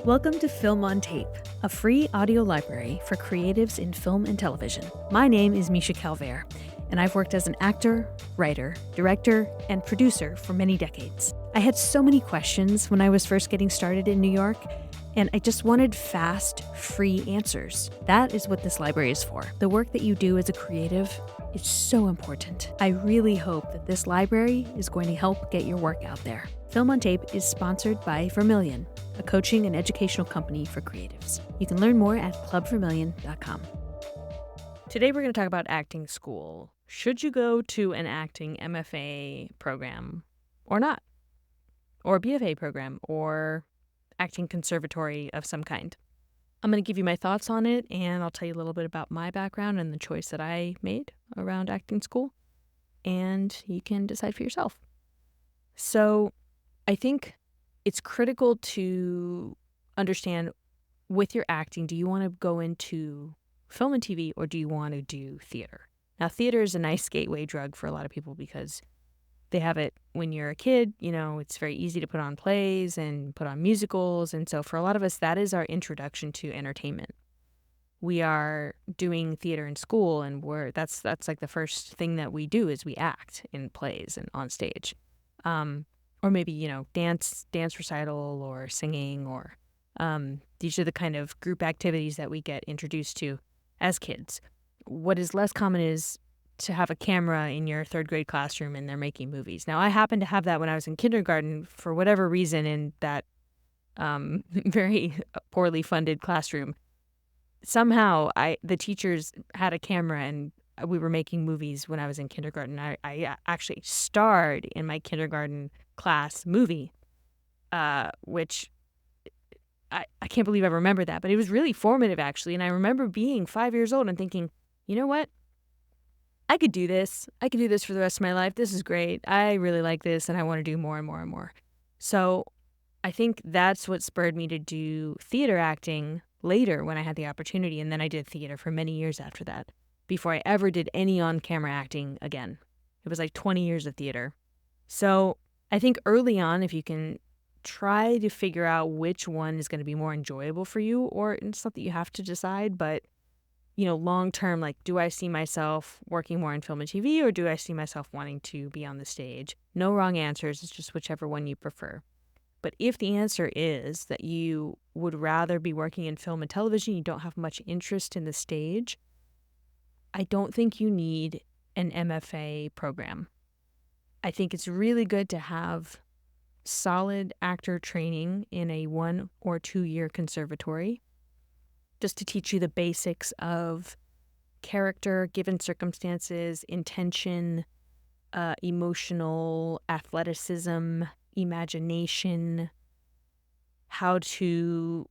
Welcome to Film on Tape, a free audio library for creatives in film and television. My name is Misha Calvert, and I've worked as an actor, writer, director, and producer for many decades. I had so many questions when I was first getting started in New York, and I just wanted fast, free answers. That is what this library is for. The work that you do as a creative is so important. I really hope that this library is going to help get your work out there. Film on Tape is sponsored by Vermilion, a coaching and educational company for creatives. You can learn more at clubvermilion.com. Today we're going to talk about acting school. Should you go to an acting MFA program or not? Or a BFA program or acting conservatory of some kind? I'm going to give you my thoughts on it, and I'll tell you a little bit about my background and the choice that I made around acting school, and you can decide for yourself. So I think it's critical to understand with your acting, do you want to go into film and TV or do you want to do theater? Now, theater is a nice gateway drug for a lot of people because they have it when you're a kid. You know, it's very easy to put on plays and put on musicals. And so for a lot of us, that is our introduction to entertainment. We are doing theater in school, and that's like the first thing that we do is we act in plays and on stage. Or maybe, dance recital or singing, or these are the kind of group activities that we get introduced to as kids. What is less common is to have a camera in your third grade classroom and they're making movies. Now, I happened to have that when I was in kindergarten for whatever reason in that very poorly funded classroom. Somehow, the teachers had a camera and we were making movies when I was in kindergarten. I actually starred in my kindergarten class movie, which I can't believe I remember that, but it was really formative actually. And I remember being 5 years old and thinking, you know what? I could do this. I could do this for the rest of my life. This is great. I really like this and I want to do more and more and more. So I think that's what spurred me to do theater acting later when I had the opportunity. And then I did theater for many years after that before I ever did any on-camera acting again. It was like 20 years of theater. So I think early on, if you can try to figure out which one is going to be more enjoyable for you, or it's not that you have to decide, but long term, like, do I see myself working more in film and TV, or do I see myself wanting to be on the stage? No wrong answers. It's just whichever one you prefer. But if the answer is that you would rather be working in film and television, you don't have much interest in the stage, I don't think you need an MFA program. I think it's really good to have solid actor training in a 1 or 2 year conservatory, just to teach you the basics of character, given circumstances, intention, emotional athleticism, imagination, how to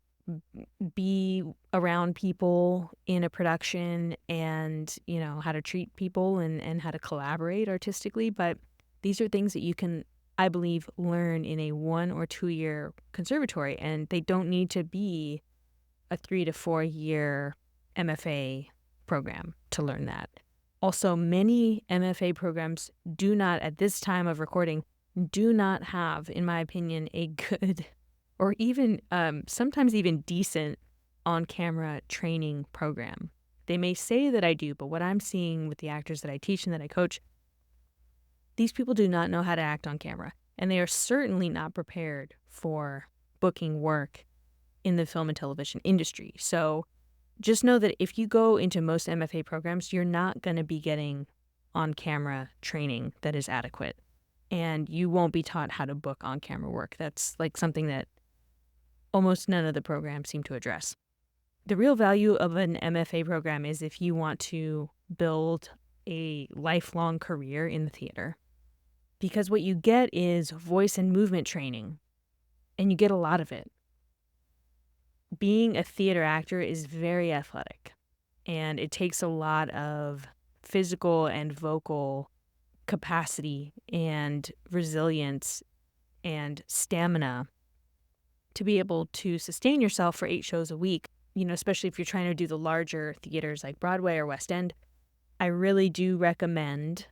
be around people in a production, and how to treat people and how to collaborate artistically. But these are things that you can, I believe, learn in a 1 or 2 year conservatory, and they don't need to be a 3 to 4 year MFA program to learn that. Also, many MFA programs do not, at this time of recording, do not have, in my opinion, a good or even sometimes even decent on-camera training program. They may say that I do, but what I'm seeing with the actors that I teach and that I coach, these people do not know how to act on camera, and they are certainly not prepared for booking work in the film and television industry. So just know that if you go into most MFA programs, you're not going to be getting on-camera training that is adequate, and you won't be taught how to book on-camera work. That's like something that almost none of the programs seem to address. The real value of an MFA program is if you want to build a lifelong career in the theater, because what you get is voice and movement training, and you get a lot of it. Being a theater actor is very athletic, and it takes a lot of physical and vocal capacity and resilience and stamina to be able to sustain yourself for 8 shows a week, especially if you're trying to do the larger theaters like Broadway or West End. I really do recommend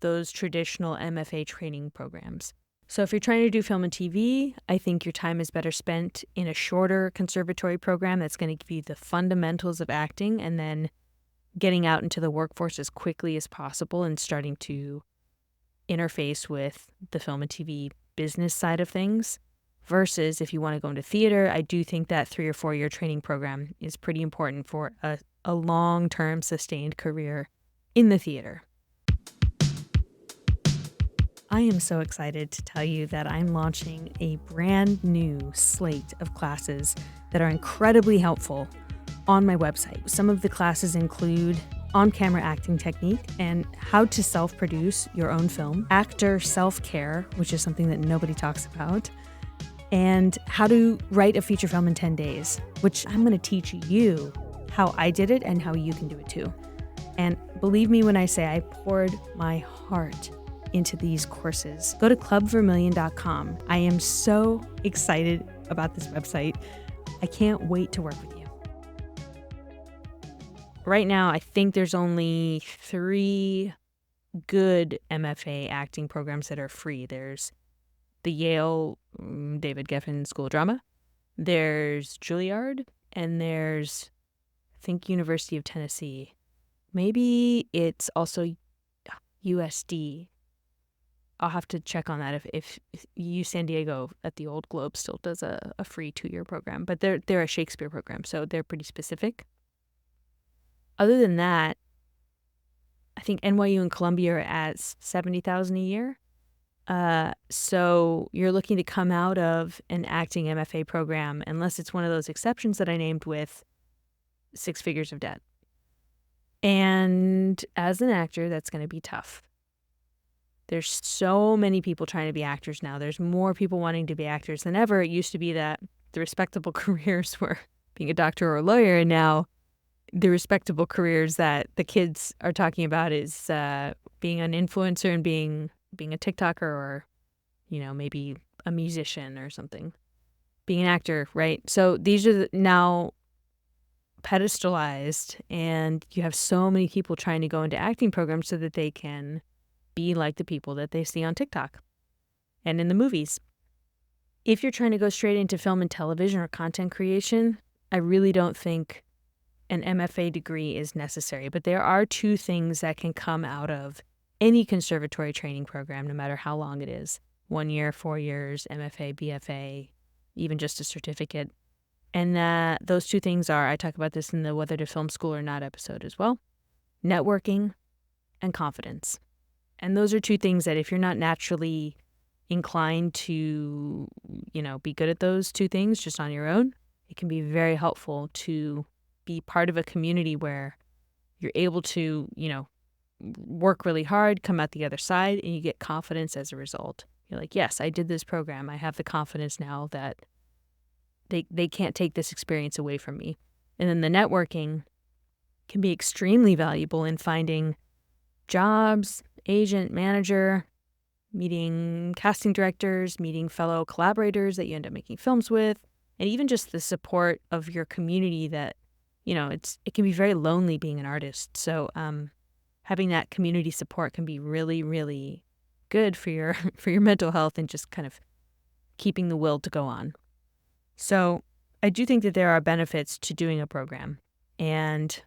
those traditional MFA training programs. So if you're trying to do film and TV, I think your time is better spent in a shorter conservatory program that's going to give you the fundamentals of acting, and then getting out into the workforce as quickly as possible and starting to interface with the film and TV business side of things. Versus if you want to go into theater, I do think that 3 or 4 year training program is pretty important for a long-term sustained career in the theater. I am so excited to tell you that I'm launching a brand new slate of classes that are incredibly helpful on my website. Some of the classes include on-camera acting technique and how to self-produce your own film, actor self-care, which is something that nobody talks about, and how to write a feature film in 10 days, which I'm going to teach you how I did it and how you can do it too. And believe me when I say I poured my heart into these courses. Go to clubvermillion.com. I am so excited about this website. I can't wait to work with you. Right now, I think there's only 3 good MFA acting programs that are free. There's the Yale David Geffen School of Drama. There's Juilliard, and there's, I think, University of Tennessee. Maybe it's also USD. I'll have to check on that if U San Diego at the old Globe still does a free 2-year program. But they're a Shakespeare program, so they're pretty specific. Other than that, I think NYU and Columbia are at $70,000 a year. So you're looking to come out of an acting MFA program, unless it's one of those exceptions that I named, with 6 figures of debt. And as an actor, that's going to be tough. There's so many people trying to be actors now. There's more people wanting to be actors than ever. It used to be that the respectable careers were being a doctor or a lawyer, and now the respectable careers that the kids are talking about is being an influencer and being a TikToker, or, maybe a musician or something. Being an actor, right? So these are now pedestalized, and you have so many people trying to go into acting programs so that they can be like the people that they see on TikTok and in the movies. If you're trying to go straight into film and television or content creation, I really don't think an MFA degree is necessary. But there are 2 things that can come out of any conservatory training program, no matter how long it is. 1 year, 4 years, MFA, BFA, even just a certificate. And those 2 things are, I talk about this in the Whether to Film School or Not episode as well, networking and confidence. And those are 2 things that if you're not naturally inclined to, be good at those 2 things just on your own, it can be very helpful to be part of a community where you're able to, work really hard, come out the other side, and you get confidence as a result. You're like, yes, I did this program. I have the confidence now that they can't take this experience away from me. And then the networking can be extremely valuable in finding jobs, agent, manager, meeting casting directors, meeting fellow collaborators that you end up making films with, and even just the support of your community that, it can be very lonely being an artist. So having that community support can be really, really good for your mental health and just kind of keeping the will to go on. So I do think that there are benefits to doing a program. And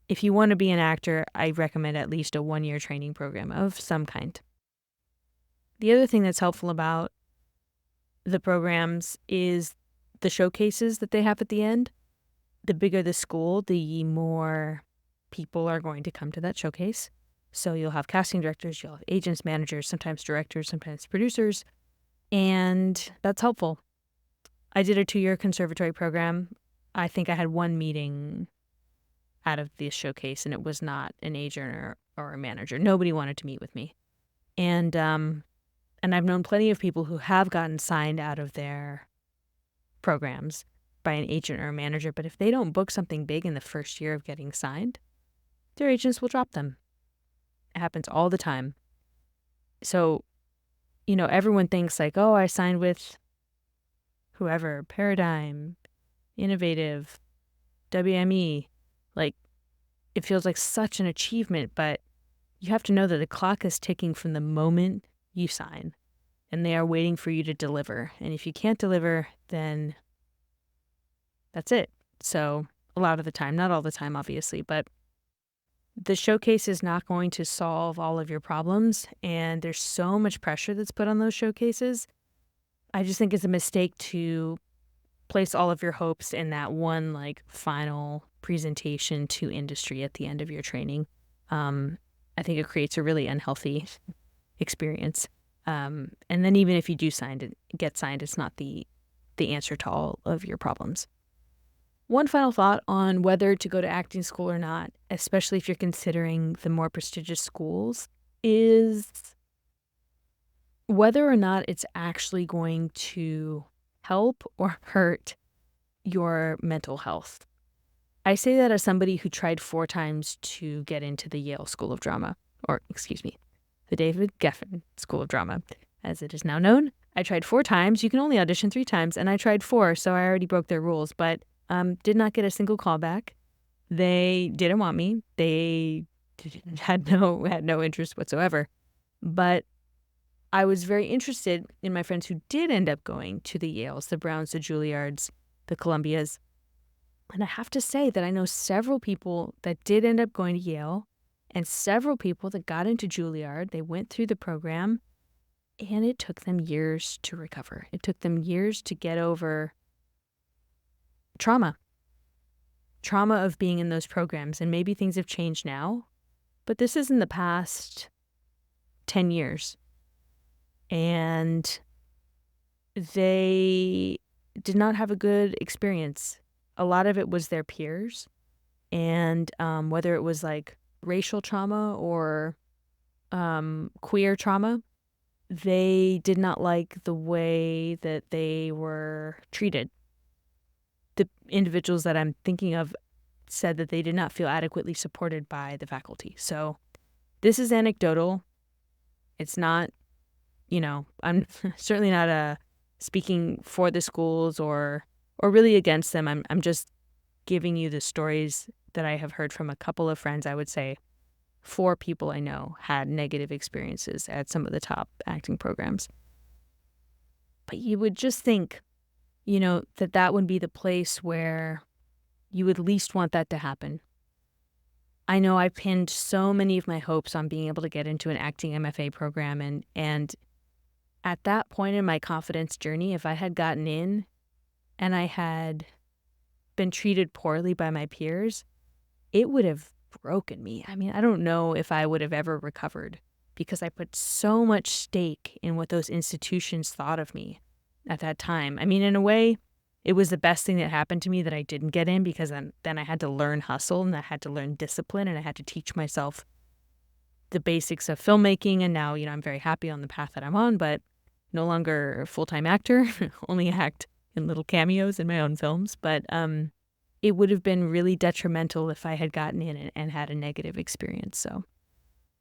if you want to be an actor, I recommend at least a 1-year training program of some kind. The other thing that's helpful about the programs is the showcases that they have at the end. The bigger the school, the more people are going to come to that showcase. So you'll have casting directors, you'll have agents, managers, sometimes directors, sometimes producers, and that's helpful. I did a 2-year conservatory program. I think I had 1 meeting out of this showcase, and it was not an agent or a manager. Nobody wanted to meet with me. And I've known plenty of people who have gotten signed out of their programs by an agent or a manager, but if they don't book something big in the first year of getting signed, their agents will drop them. It happens all the time. So, everyone thinks like, oh, I signed with whoever, Paradigm, Innovative, WME. Like, it feels like such an achievement, but you have to know that the clock is ticking from the moment you sign. and they are waiting for you to deliver. And if you can't deliver, then that's it. So a lot of the time, not all the time, obviously, but the showcase is not going to solve all of your problems. And there's so much pressure that's put on those showcases. I just think it's a mistake to place all of your hopes in that one final presentation to industry at the end of your training. I think it creates a really unhealthy experience. And then even if you do get signed, it's not the answer to all of your problems. One final thought on whether to go to acting school or not, especially if you're considering the more prestigious schools, is whether or not it's actually going to help or hurt your mental health. I say that as somebody who tried 4 times to get into the Yale School of Drama, the David Geffen School of Drama, as it is now known. I tried 4 times. You can only audition 3 times, and I tried 4, so I already broke their rules, but did not get a single callback. They didn't want me. They had no interest whatsoever. But I was very interested in my friends who did end up going to the Yales, the Browns, the Juilliards, the Columbias. And I have to say that I know several people that did end up going to Yale and several people that got into Juilliard. They went through the program, and it took them years to recover. It took them years to get over trauma of being in those programs. And maybe things have changed now, but this is in the past 10 years. And they did not have a good experience. A lot of it was their peers, and whether it was racial trauma or queer trauma, they did not like the way that they were treated. The individuals that I'm thinking of said that they did not feel adequately supported by the faculty. So this is anecdotal. It's not, I'm certainly not speaking for the schools or really against them. I'm just giving you the stories that I have heard from a couple of friends. I would say 4 people I know had negative experiences at some of the top acting programs. But you would just think, that would be the place where you would least want that to happen. I know I pinned so many of my hopes on being able to get into an acting MFA program, and at that point in my confidence journey, if I had gotten in and I had been treated poorly by my peers, it would have broken me. I mean, I don't know if I would have ever recovered because I put so much stake in what those institutions thought of me at that time. I mean, in a way, it was the best thing that happened to me that I didn't get in, because then I had to learn hustle, and I had to learn discipline, and I had to teach myself the basics of filmmaking. And now, I'm very happy on the path that I'm on, but no longer a full-time actor, only act in little cameos in my own films. But it would have been really detrimental if I had gotten in and had a negative experience. So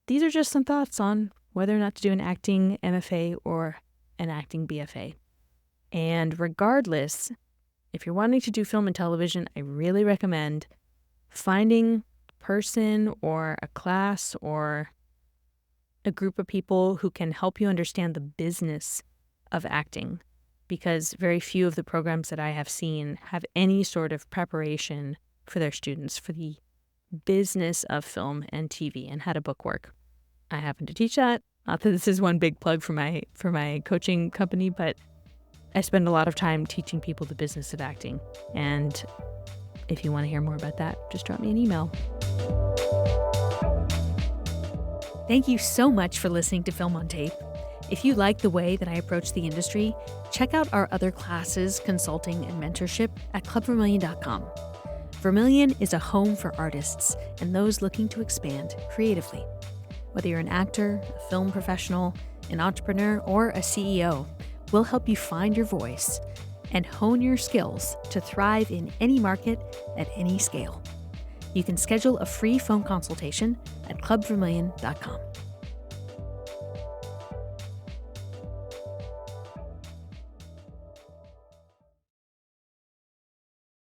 these are just some thoughts on whether or not to do an acting MFA or an acting BFA. And regardless, if you're wanting to do film and television, I really recommend finding a person or a class or a group of people who can help you understand the business of acting, because very few of the programs that I have seen have any sort of preparation for their students for the business of film and TV and how to book work. I happen to teach that. Not that this is one big plug for my coaching company, but I spend a lot of time teaching people the business of acting. And if you want to hear more about that, just drop me an email. Thank you so much for listening to Film on Tape. If you like the way that I approach the industry, check out our other classes, consulting, and mentorship at clubvermilion.com. Vermilion is a home for artists and those looking to expand creatively. Whether you're an actor, a film professional, an entrepreneur, or a CEO, we'll help you find your voice and hone your skills to thrive in any market at any scale. You can schedule a free phone consultation at clubvermilion.com.